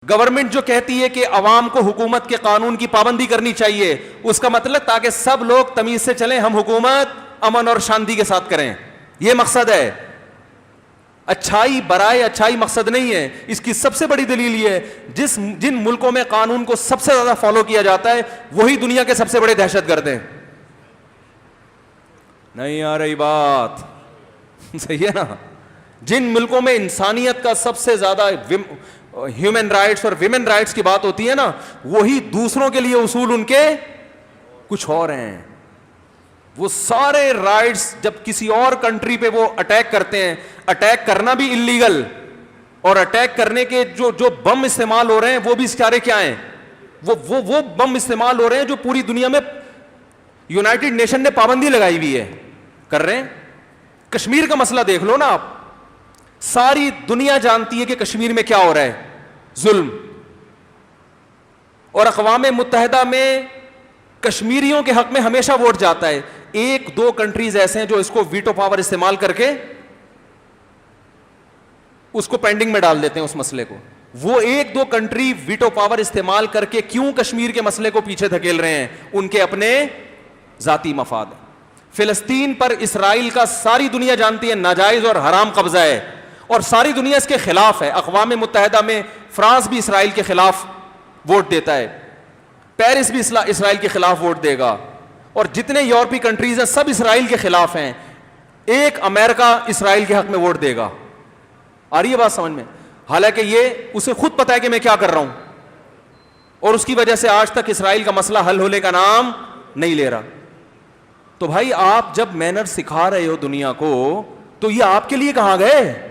Government جو کہتی ہے کہ عوام کو حکومت کے قانون کی پابندی کرنی چاہیے، اس کا مطلب تاکہ سب لوگ تمیز سے چلیں، ہم حکومت امن اور شانتی کے ساتھ کریں، یہ مقصد ہے۔ اچھائی برائے اچھائی مقصد نہیں ہے۔ اس کی سب سے بڑی دلیل یہ ہے، جن ملکوں میں قانون کو سب سے زیادہ فالو کیا جاتا ہے وہی دنیا کے سب سے بڑے دہشت گرد ہیں۔ نہیں آ رہی بات؟ صحیح ہے نا؟ جن ملکوں میں انسانیت کا سب سے زیادہ ہیومن رائٹس اور ویمن رائٹس کی بات ہوتی ہے نا، وہی دوسروں کے لیے اصول ان کے کچھ اور ہیں۔ وہ سارے رائٹس جب کسی اور کنٹری پہ وہ اٹیک کرتے ہیں، اٹیک کرنا بھی انلیگل، اور اٹیک کرنے کے جو بم استعمال ہو رہے ہیں وہ بھی سارے کیا ہیں؟ وہ بم استعمال ہو رہے ہیں جو پوری دنیا میں یونائٹڈ نیشن نے پابندی لگائی ہوئی ہے، کر رہے ہیں۔ کشمیر کا مسئلہ دیکھ لو نا آپ، ساری دنیا جانتی ہے کہ کشمیر میں کیا ہو رہا ہے، ظلم، اور اقوام متحدہ میں کشمیریوں کے حق میں ہمیشہ ووٹ جاتا ہے۔ ایک دو کنٹریز ایسے ہیں جو اس کو ویٹو پاور استعمال کر کے اس کو پینڈنگ میں ڈال دیتے ہیں اس مسئلے کو۔ وہ ایک دو کنٹری ویٹو پاور استعمال کر کے کیوں کشمیر کے مسئلے کو پیچھے دھکیل رہے ہیں؟ ان کے اپنے ذاتی مفاد ہیں۔ فلسطین پر اسرائیل کا ساری دنیا جانتی ہے ناجائز اور حرام قبضہ ہے، اور ساری دنیا اس کے خلاف ہے۔ اقوام متحدہ میں فرانس بھی اسرائیل کے خلاف ووٹ دیتا ہے، پیرس بھی اسرائیل کے خلاف ووٹ دے گا، اور جتنے یورپی کنٹریز ہیں سب اسرائیل کے خلاف ہیں۔ ایک امریکہ اسرائیل کے حق میں ووٹ دے گا۔ آ رہی ہے بات سمجھ میں؟ حالانکہ یہ اسے خود پتا ہے کہ میں کیا کر رہا ہوں، اور اس کی وجہ سے آج تک اسرائیل کا مسئلہ حل ہونے کا نام نہیں لے رہا۔ تو بھائی آپ جب مینر سکھا رہے ہو دنیا کو، تو یہ آپ کے لیے کہاں گئے؟